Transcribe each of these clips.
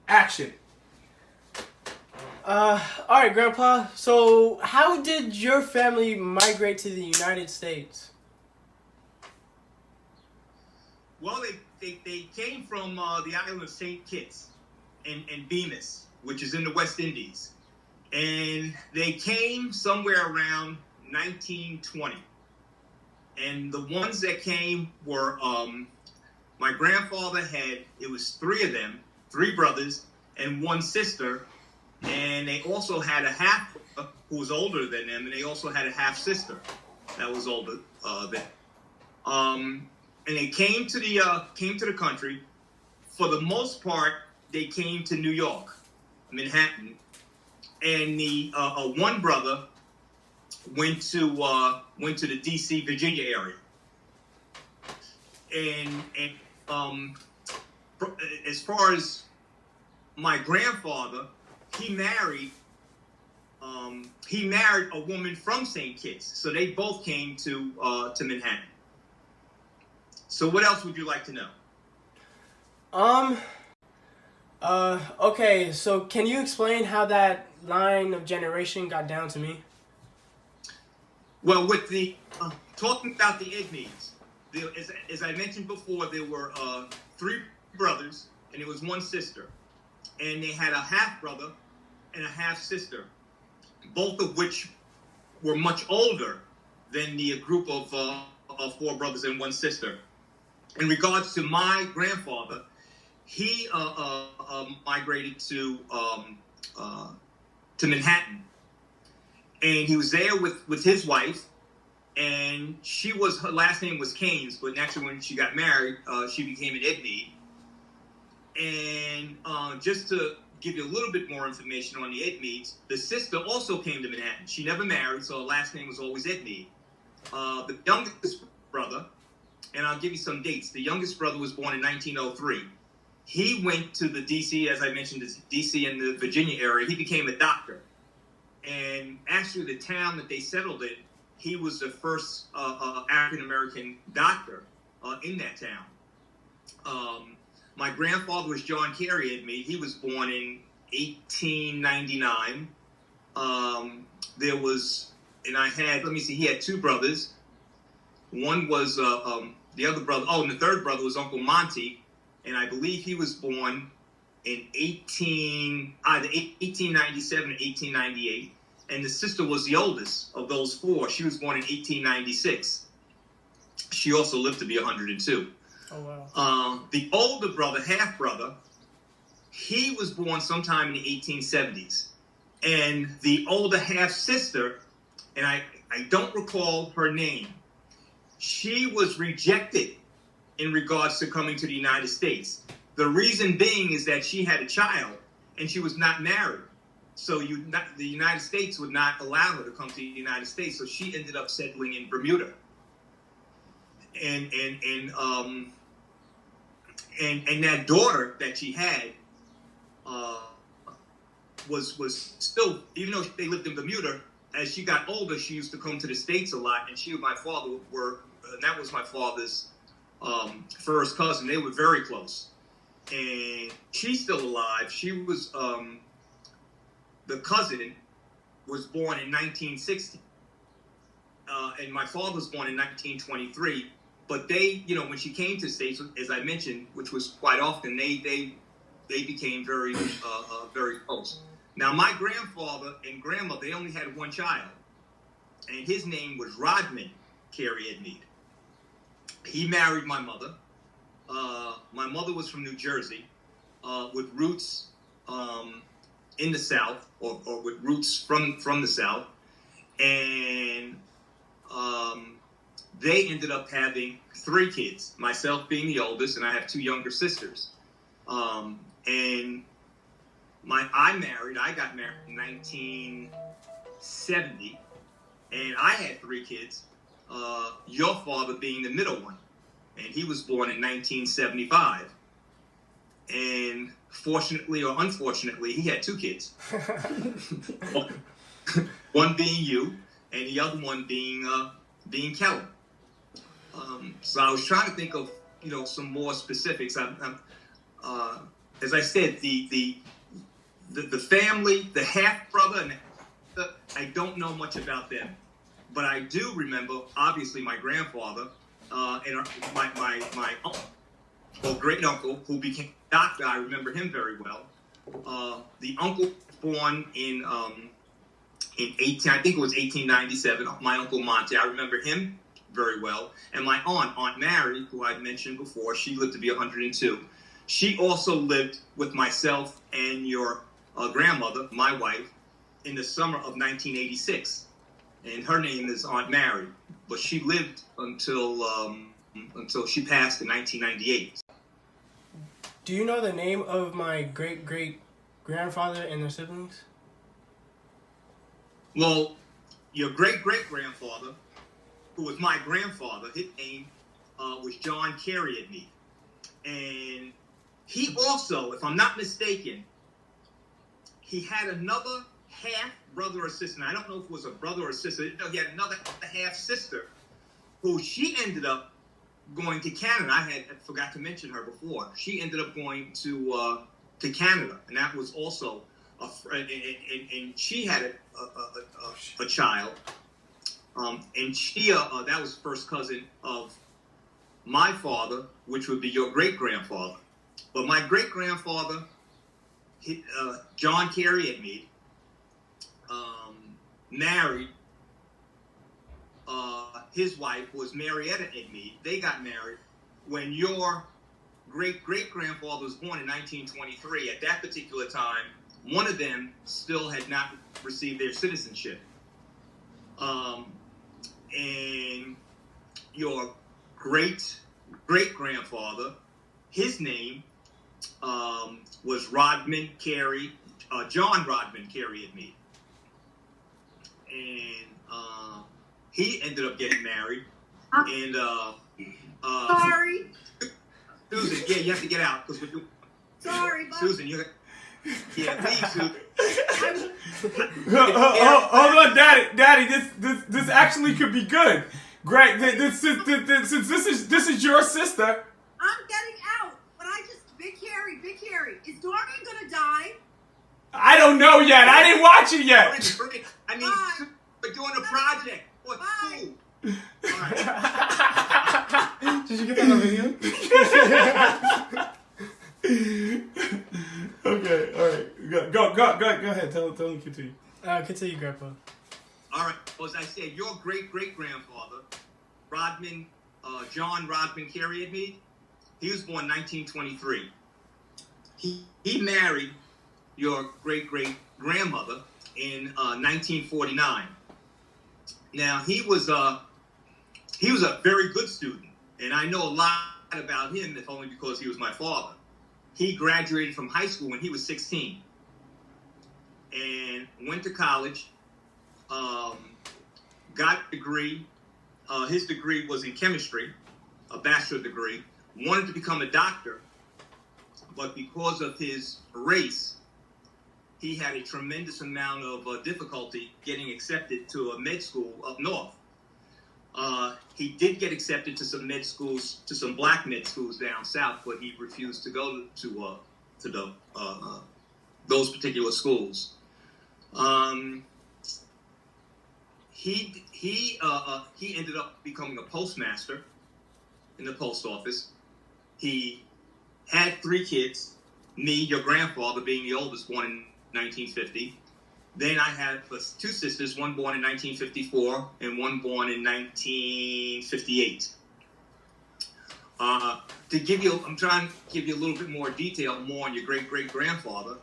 Action. All right, Grandpa. So, how did your family migrate to the United States? Well, they came from the island of St. Kitts and Bemis, which is in the West Indies. And they came somewhere around 1920. And the ones that came were my grandfather had, it was three of them, three brothers and one sister. And they also had a half who was older than them, and they also had a half sister that was older than them. And they came to the country. For the most part, they came to New York, Manhattan, and the one brother went to the D.C. Virginia area. And as far as my grandfather, he married a woman from St. Kitts, so they both came to Manhattan. So what else would you like to know? Okay, so can you explain how that line of generation got down to me? Well, with the talking about the Igneys, as I mentioned before, there were three brothers and there was one sister, and they had a half brother and a half sister, both of which were much older than the group of four brothers and one sister. In regards to my grandfather, he migrated to Manhattan, and he was there with his wife, and her last name was Keynes, but actually when she got married, she became an Igne. And just to give you a little bit more information on the Igneys, the sister also came to Manhattan. She never married, so her last name was always Igne. The youngest brother, and I'll give you some dates. The youngest brother was born in 1903. He went to the D.C., as I mentioned, the D.C. and the Virginia area. He became a doctor. And actually, the town that they settled in, he was the first African-American doctor in that town. My grandfather was John Kerie History. He was born in 1899. He had two brothers. One was the other brother. Oh, and the third brother was Uncle Monty, and I believe he was born in either 1897 or 1898. And the sister was the oldest of those four. She was born in 1896. She also lived to be 102. Oh, wow. The older brother, half brother, he was born sometime in the 1870s. And the older half sister, and I don't recall her name, she was rejected in regards to coming to the United States. The reason being is that she had a child and she was not married. So the United States would not allow her to come to the United States. So she ended up settling in Bermuda. And that daughter that she had was still, even though they lived in Bermuda, as she got older, she used to come to the States a lot, and she and my father that was my father's first cousin. They were very close. And she's still alive. She was, the cousin was born in 1960. And my father was born in 1923. But they, when she came to the States, as I mentioned, which was quite often, they became very, very close. Now, my grandfather and grandmother, they only had one child, and his name was Rodman Kerie History. He married my mother. My mother was from New Jersey, with roots in the South, or with roots from the South, and they ended up having three kids, myself being the oldest, and I have two younger sisters. And I got married in 1970, and I had three kids, your father being the middle one, and he was born in 1975. And fortunately or unfortunately, he had two kids. One being you, and the other one being Kelly. So I was trying to think of some more specifics. as I said, the family, the half brother, and I don't know much about them, but I do remember obviously my grandfather and my uncle, or great uncle, who became a doctor. I remember him very well. The uncle was born in 18, I think it was 1897. My uncle Monte, I remember him very well. And my Aunt Mary, who I'd mentioned before, she lived to be 102. She also lived with myself and your grandmother, my wife, in the summer of 1986. And her name is Aunt Mary, but she lived until she passed in 1998. Do you know the name of my great-great-grandfather and their siblings? Well, your great-great-grandfather, who was my grandfather, his name was John Kerie. And he also, if I'm not mistaken, he had another half brother or sister. I don't know if it was a brother or sister. He had another half sister who she ended up going to Canada. I forgot to mention her before. She ended up going to Canada, and that was also and she had a child. And she that was first cousin of my father, which would be your great grandfather. But my great grandfather, John Kerie, married. His wife was Marietta Edmead. They got married when your great-great-grandfather was born in 1923. At that particular time, one of them still had not received their citizenship. And your great-great-grandfather, his name was Rodman Kerie, John Rodman Kerie Edmead. And he ended up getting married, and sorry, Susan. Yeah, you have to get out because we're doing. Sorry, Bob. Susan. Yeah, please, Susan. Hold on, Daddy. This actually could be good. Great. Since this is your sister. I'm getting out, but Big Harry, is Dorian gonna die? I don't know yet. I didn't watch it yet. I mean, we're doing a project. What's cool? All right. Did you get that on video? Okay, all right. Go ahead. Tell him to continue. Continue, Grandpa. All right. Well, as I said, your great-great-grandfather, John Rodman Kerie, he was born 1923. He married your great-great-grandmother in 1949. Now, he was a very good student, and I know a lot about him, if only because he was my father. He graduated from high school when he was 16 and went to college, got a degree. His degree was in chemistry, a bachelor degree. Wanted to become a doctor, but because of his race, he had a tremendous amount of difficulty getting accepted to a med school up north. He did get accepted to some med schools, to some black med schools down south, but he refused to go to those particular schools. He ended up becoming a postmaster in the post office. He had 3 kids, me, your grandfather, being the oldest, born in 1950. Then I had 2 sisters, one born in 1954 and one born in 1958. I'm trying to give you a little bit more detail, more on your great-great-grandfather.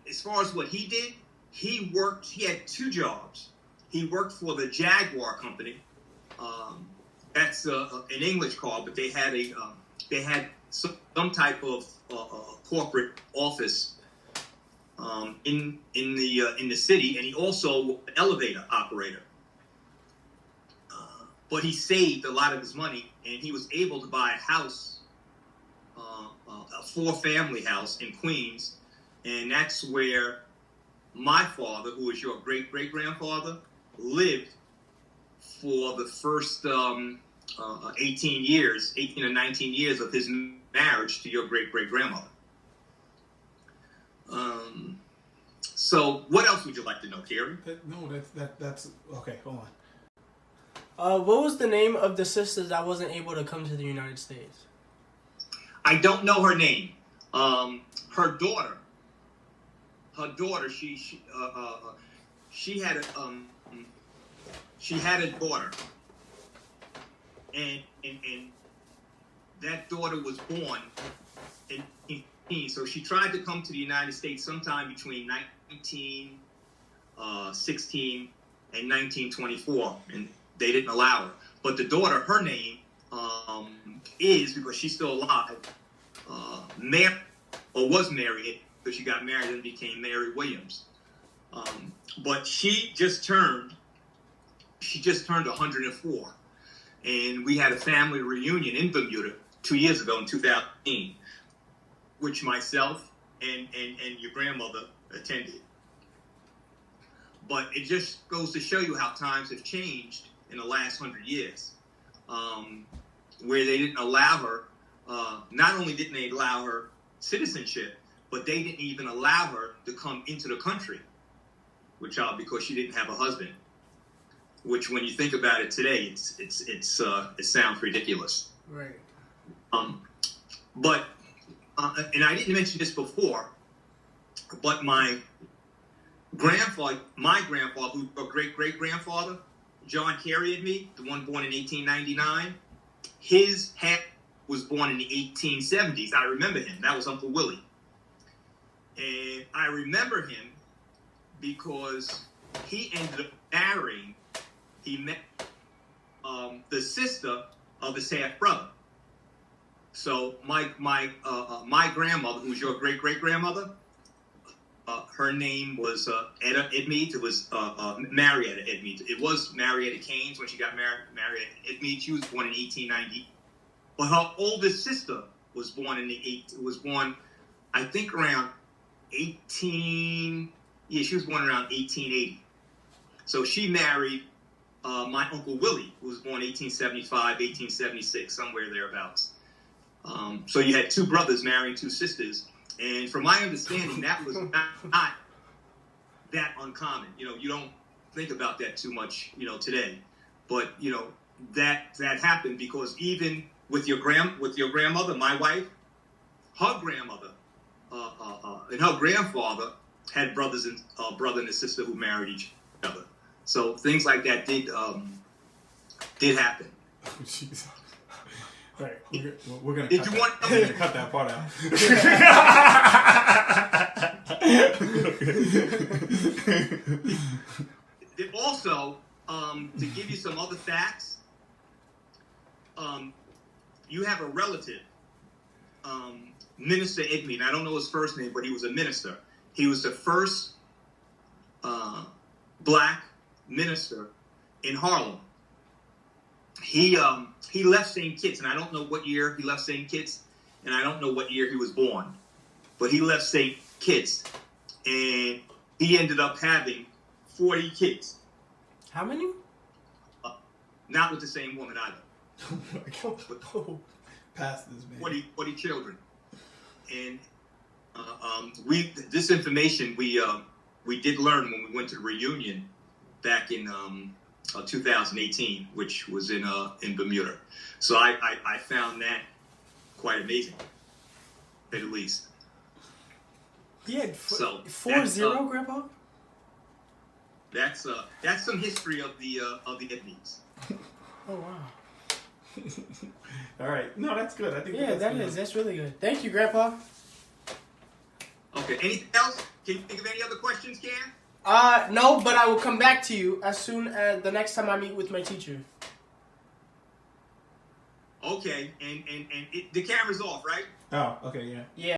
As far as what he did, he had 2 jobs. He worked for the Jaguar Company. That's an English car, but they had some type of corporate office in the city, and he also an elevator operator. But he saved a lot of his money, and he was able to buy a house, a 4-family house in Queens, and that's where my father, who was your great-great-grandfather, lived for the first 18 or 19 years of his marriage to your great-great-grandmother. So what else would you like to know, Kerie? No, that's okay. Hold on. What was the name of the sister that wasn't able to come to the United States? I don't know her name. Her daughter, she had a daughter, and that daughter was born in 19. So she tried to come to the United States sometime between 1916 and 1924, and they didn't allow her. But the daughter, her name is, because she's still alive, was married, because she got married and became Mary Williams. But she just turned 104, and we had a family reunion in Bermuda 2 years ago in 2018, which myself and your grandmother attended. But it just goes to show you how times have changed in the last 100 years, where they didn't allow her. Not only didn't they allow her citizenship, but they didn't even allow her to come into the country, because she didn't have a husband. Which, when you think about it today, it sounds ridiculous. Right. But and I didn't mention this before, but my grandfather, who's a great-great-grandfather, John Kerie and me, the one born in 1899, his hat was born in the 1870s. I remember him. That was Uncle Willie. And I remember him because he ended up marrying, he met the sister of his half-brother. So my grandmother, who's your great-great-grandmother, her name was Etta Edmead. It was Marietta Edmead. It was Marietta Keynes when she got married. Marietta Edmead. She was born in 1890. But her oldest sister was born I think around 18. Yeah, she was born around 1880. So she married my Uncle Willie, who was born 1875, 1876, somewhere thereabouts. So you had two brothers marrying two sisters. And from my understanding, that was not that uncommon. You don't think about that too much, today. But, that happened because even with your grandmother, my wife, her grandmother and her grandfather had brother and a sister who married each other. So things like that did happen. Oh, jeez. All right, we're gonna. Did you want? We're gonna cut that part out. Also, to give you some other facts, you have a relative, Minister Edmead. I don't know his first name, but he was a minister. He was the first black minister in Harlem. He left St. Kitts, and I don't know what year he left St. Kitts, and I don't know what year he was born, but he left St. Kitts, and he ended up having 40 kids. How many? Not with the same woman either. Oh my God. Past this, man. 40 children. And this information we did learn when we went to the reunion back in 2018, which was in Bermuda. So I found that quite amazing, at least. He had 40, Grandpa? That's some history of the Edmeads. Oh wow. All right. No, that's good. I think. Yeah, that's really good. Thank you, Grandpa. Okay. Anything else? Can you think of any other questions, Cam? No, but I will come back to you as soon as the next time I meet with my teacher. Okay. And the camera's off, right? Oh, okay, yeah. Yeah.